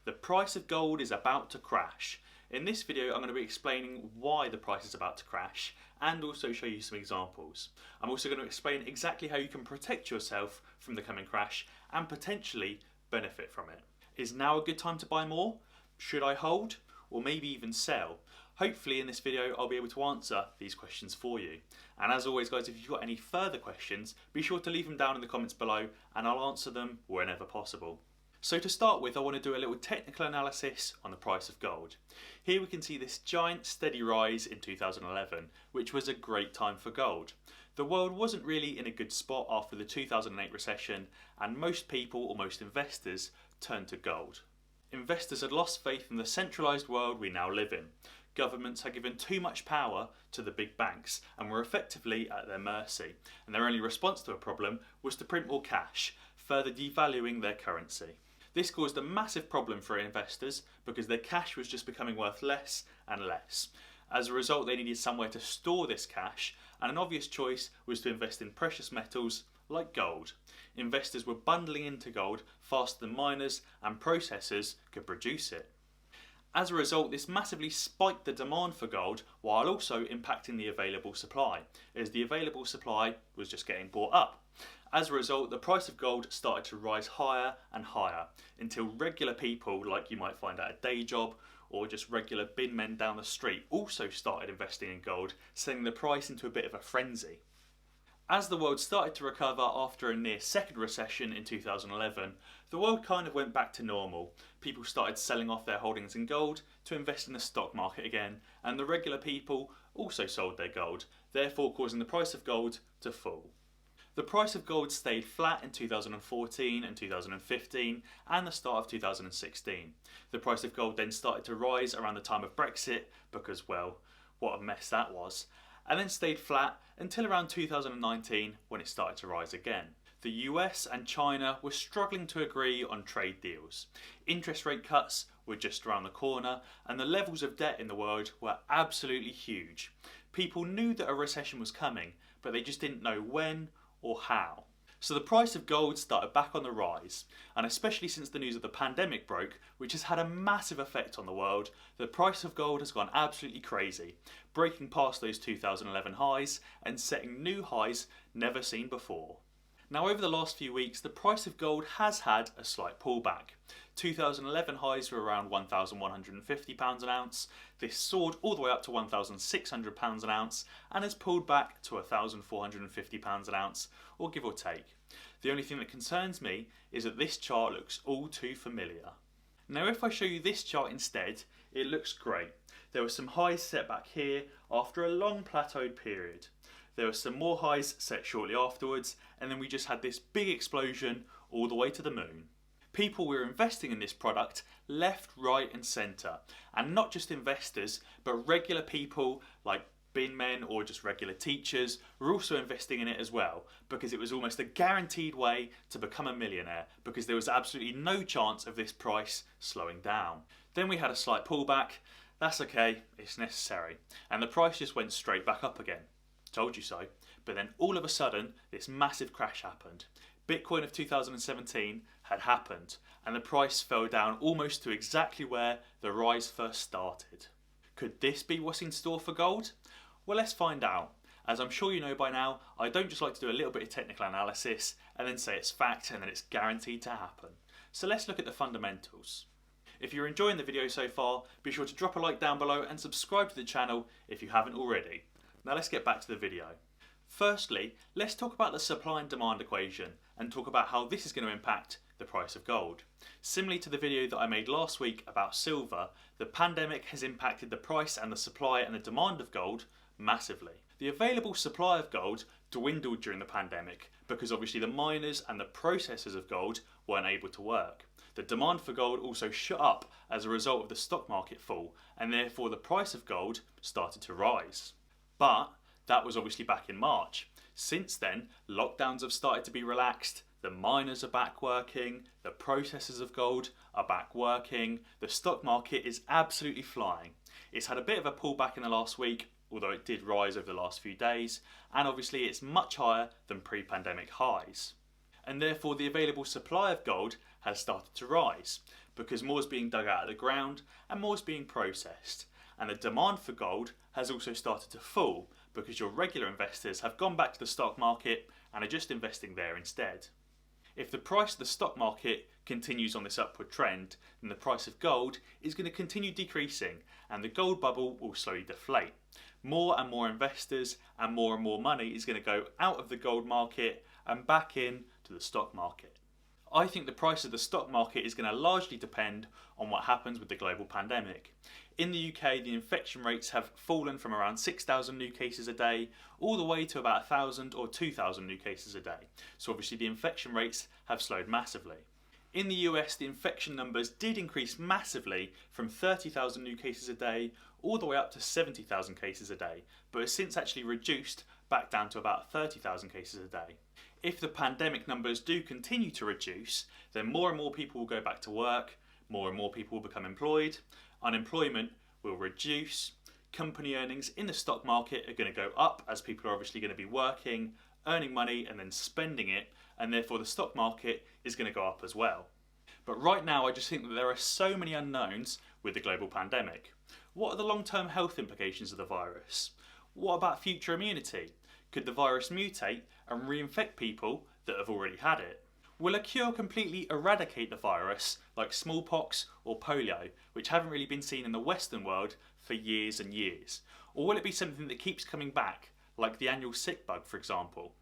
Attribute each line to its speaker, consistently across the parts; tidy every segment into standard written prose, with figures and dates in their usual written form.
Speaker 1: The price of gold is about to crash. In this video I'm going to be explaining why the price is about to crash and also show you some examples. I'm also going to explain exactly how you can protect yourself from the coming crash and potentially benefit from it. Is now a good time to buy more? Should I hold? Or maybe even sell? Hopefully in this video I'll be able to answer these questions for you. And as always guys, if you've got any further questions, be sure to leave them down in the comments below and I'll answer them whenever possible. So to start with, I want to do a little technical analysis on the price of gold. Here we can see this giant steady rise in 2011, which was a great time for gold. The world wasn't really in a good spot after the 2008 recession, and most people, or most investors, turned to gold. Investors had lost faith in the centralised world we now live in. Governments had given too much power to the big banks and were effectively at their mercy, and their only response to a problem was to print more cash, further devaluing their currency. This caused a massive problem for investors because their cash was just becoming worth less and less. As a result, they needed somewhere to store this cash, and an obvious choice was to invest in precious metals like gold. Investors were bundling into gold faster than miners and processors could produce it. As a result, this massively spiked the demand for gold while also impacting the available supply, as the available supply was just getting bought up. As a result, the price of gold started to rise higher and higher until regular people, like you might find at a day job or just regular bin men down the street, also started investing in gold, sending the price into a bit of a frenzy. As the world started to recover after a near second recession in 2011, the world kind of went back to normal. People started selling off their holdings in gold to invest in the stock market again, and the regular people also sold their gold, therefore causing the price of gold to fall. The price of gold stayed flat in 2014 and 2015 and the start of 2016. The price of gold then started to rise around the time of Brexit because, well, what a mess that was, and then stayed flat until around 2019 when it started to rise again. The US and China were struggling to agree on trade deals. Interest rate cuts were just around the corner and the levels of debt in the world were absolutely huge. People knew that a recession was coming, but they just didn't know when or how. So the price of gold started back on the rise, and especially since the news of the pandemic broke, which has had a massive effect on the world, the price of gold has gone absolutely crazy, breaking past those 2011 highs and setting new highs never seen before. Now over the last few weeks, the price of gold has had a slight pullback. 2011 highs were around £1,150 an ounce. This soared all the way up to £1,600 an ounce and has pulled back to £1,450 an ounce, or give or take. The only thing that concerns me is that this chart looks all too familiar. Now if I show you this chart instead, it looks great. There were some highs set back here after a long plateaued period. There were some more highs set shortly afterwards, and then we just had this big explosion all the way to the moon. People were investing in this product left, right and centre, and not just investors, but regular people like bin men or just regular teachers were also investing in it as well, because it was almost a guaranteed way to become a millionaire, because there was absolutely no chance of this price slowing down. Then we had a slight pullback. That's okay, it's necessary, and the price just went straight back up again. Told you so. But then all of a sudden this massive crash happened. Bitcoin of 2017 had happened and the price fell down almost to exactly where the rise first started. Could this be what's in store for gold? Well, let's find out. As I'm sure you know by now, I don't just like to do a little bit of technical analysis and then say it's fact and then it's guaranteed to happen. So let's look at the fundamentals. If you're enjoying the video so far, be sure to drop a like down below and subscribe to the channel if you haven't already. Now let's get back to the video. Firstly, let's talk about the supply and demand equation and talk about how this is going to impact the price of gold. Similarly to the video that I made last week about silver, the pandemic has impacted the price and the supply and the demand of gold massively. The available supply of gold dwindled during the pandemic because obviously the miners and the processors of gold weren't able to work. The demand for gold also shot up as a result of the stock market fall, and therefore the price of gold started to rise. But that was obviously back in March. Since then, lockdowns have started to be relaxed, the miners are back working, the processors of gold are back working, the stock market is absolutely flying. It's had a bit of a pullback in the last week, although it did rise over the last few days, and obviously it's much higher than pre-pandemic highs. And therefore the available supply of gold has started to rise. because more is being dug out of the ground and more is being processed. And the demand for gold has also started to fall because your regular investors have gone back to the stock market and are just investing there instead. If the price of the stock market continues on this upward trend, then the price of gold is going to continue decreasing and the gold bubble will slowly deflate. More and more investors and more money is going to go out of the gold market and back in to the stock market. I think the price of the stock market is going to largely depend on what happens with the global pandemic. In the UK, the infection rates have fallen from around 6,000 new cases a day all the way to about 1,000 or 2,000 new cases a day. So obviously the infection rates have slowed massively. In the US, the infection numbers did increase massively from 30,000 new cases a day all the way up to 70,000 cases a day, but has since actually reduced back down to about 30,000 cases a day. If the pandemic numbers do continue to reduce, then more and more people will go back to work, more and more people will become employed, unemployment will reduce, company earnings in the stock market are going to go up as people are obviously going to be working, earning money and then spending it, and therefore the stock market is going to go up as well. But right now I just think that there are so many unknowns with the global pandemic. What are the long-term health implications of the virus? What about future immunity? Could the virus mutate and reinfect people that have already had it? Will a cure completely eradicate the virus like smallpox or polio, which haven't really been seen in the Western world for years and years? Or will it be something that keeps coming back, like the annual sick bug, for example?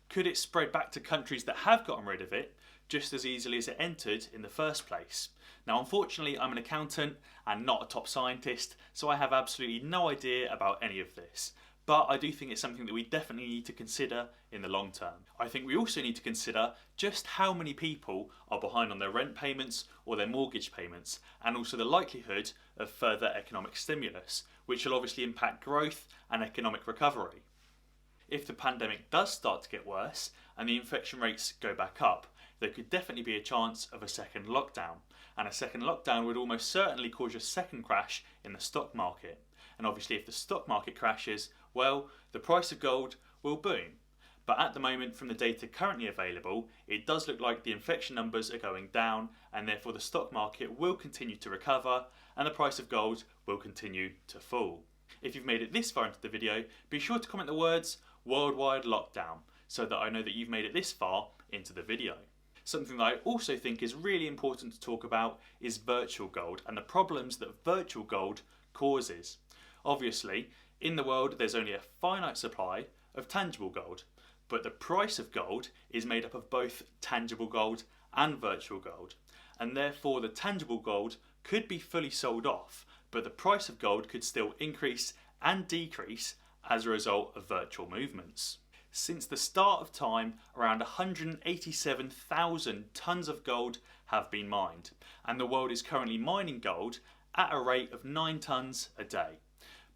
Speaker 1: Could it spread back to countries that have gotten rid of it just as easily as it entered in the first place? Now, unfortunately, I'm an accountant and not a top scientist, so I have absolutely no idea about any of this. But I do think it's something that we definitely need to consider in the long term. I think we also need to consider just how many people are behind on their rent payments or their mortgage payments, and also the likelihood of further economic stimulus, which will obviously impact growth and economic recovery. If the pandemic does start to get worse and the infection rates go back up, there could definitely be a chance of a second lockdown, and a second lockdown would almost certainly cause a second crash in the stock market. And obviously if the stock market crashes, well, the price of gold will boom. But at the moment, from the data currently available, it does look like the infection numbers are going down, and therefore the stock market will continue to recover and the price of gold will continue to fall. If you've made it this far into the video, be sure to comment the words worldwide lockdown so that I know that you've made it this far into the video. Something that I also think is really important to talk about is virtual gold and the problems that virtual gold causes. Obviously, in the world there's only a finite supply of tangible gold, but the price of gold is made up of both tangible gold and virtual gold, and therefore the tangible gold could be fully sold off, but the price of gold could still increase and decrease as a result of virtual movements. Since the start of time, around 187,000 tons of gold have been mined, and the world is currently mining gold at a rate of 9 tons a day.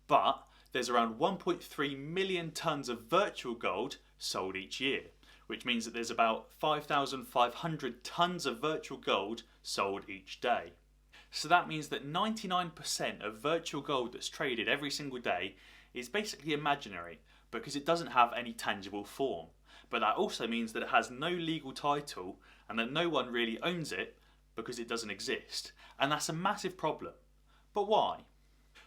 Speaker 1: But there's around 1.3 million tons of virtual gold sold each year, which means that there's about 5,500 tons of virtual gold sold each day. So that means that 99% of virtual gold that's traded every single day is basically imaginary because it doesn't have any tangible form. But that also means that it has no legal title and that no one really owns it because it doesn't exist. And that's a massive problem. But why?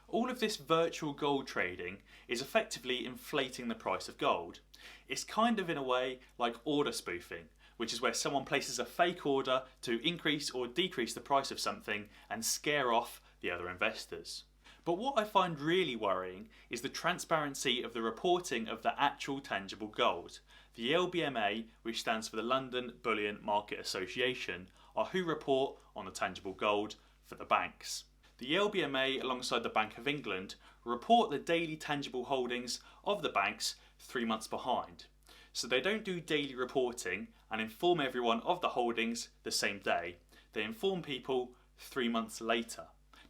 Speaker 1: All of this virtual gold trading is effectively inflating the price of gold. It's kind of in a way like order spoofing, which is where someone places a fake order to increase or decrease the price of something and scare off the other investors. But what I find really worrying is the transparency of the reporting of the actual tangible gold. The LBMA, which stands for the London Bullion Market Association, are who report on the tangible gold for the banks. The LBMA, alongside the Bank of England, report the daily tangible holdings of the banks 3 months behind. So they don't do daily reporting and inform everyone of the holdings the same day. They inform people 3 months later.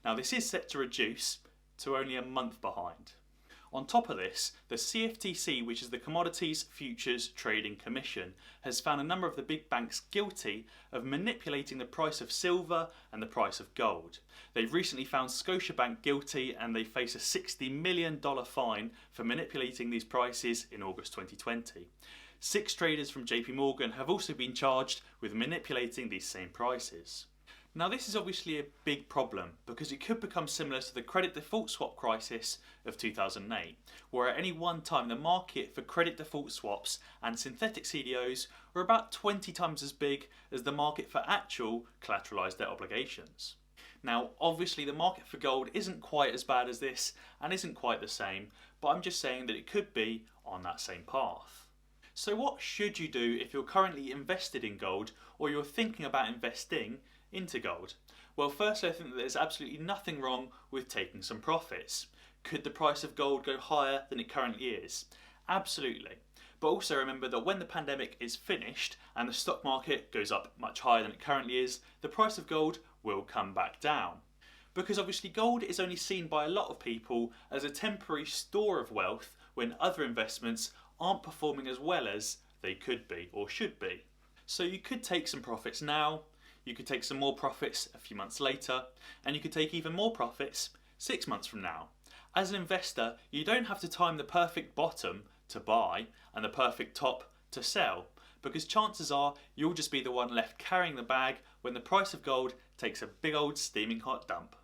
Speaker 1: Now this is set to reduce to only a month behind. On top of this, the CFTC, which is the Commodities Futures Trading Commission, has found a number of the big banks guilty of manipulating the price of silver and the price of gold. They've recently found Scotiabank guilty and they face a $60 million fine for manipulating these prices in August 2020. 6 traders from JP Morgan have also been charged with manipulating these same prices. Now this is obviously a big problem because it could become similar to the credit default swap crisis of 2008, where at any one time the market for credit default swaps and synthetic CDOs were about 20 times as big as the market for actual collateralized debt obligations. Now obviously the market for gold isn't quite as bad as this and isn't quite the same, but I'm just saying that it could be on that same path. So what should you do if you're currently invested in gold or you're thinking about investing into gold? Well, firstly, I think that there's absolutely nothing wrong with taking some profits. Could the price of gold go higher than it currently is? Absolutely. But also remember that when the pandemic is finished and the stock market goes up much higher than it currently is, the price of gold will come back down. Because obviously gold is only seen by a lot of people as a temporary store of wealth when other investments aren't performing as well as they could be or should be. So you could take some profits now, you could take some more profits a few months later, and you could take even more profits 6 months from now. As an investor, you don't have to time the perfect bottom to buy and the perfect top to sell, because chances are you'll just be the one left carrying the bag when the price of gold takes a big old steaming hot dump.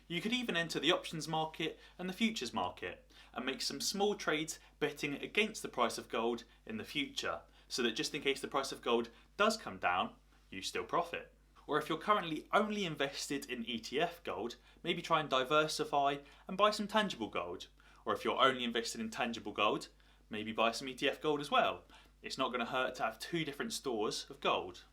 Speaker 1: You could even enter the options market and the futures market and make some small trades betting against the price of gold in the future, so that just in case the price of gold does come down, you still profit. Or if you're currently only invested in ETF gold, maybe try and diversify and buy some tangible gold. Or if you're only invested in tangible gold, maybe buy some ETF gold as well. It's not going to hurt to have 2 different stores of gold.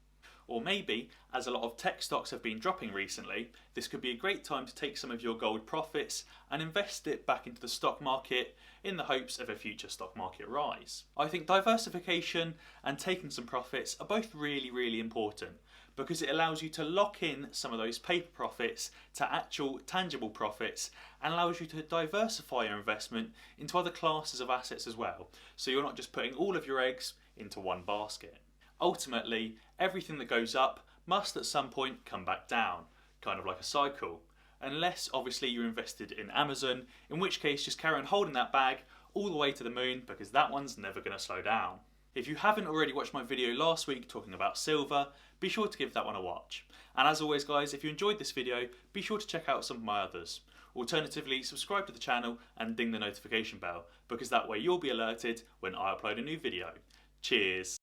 Speaker 1: Or maybe, as a lot of tech stocks have been dropping recently, this could be a great time to take some of your gold profits and invest it back into the stock market in the hopes of a future stock market rise. I think diversification and taking some profits are both really important, because it allows you to lock in some of those paper profits to actual tangible profits and allows you to diversify your investment into other classes of assets as well, so you're not just putting all of your eggs into one basket. Ultimately, everything that goes up must at some point come back down, kind of like a cycle. Unless obviously you're invested in Amazon, in which case just carry on holding that bag all the way to the moon, because that one's never going to slow down. If you haven't already watched my video last week talking about silver, be sure to give that one a watch. And as always guys, if you enjoyed this video, be sure to check out some of my others. Alternatively, subscribe to the channel and ding the notification bell, because that way you'll be alerted when I upload a new video. Cheers!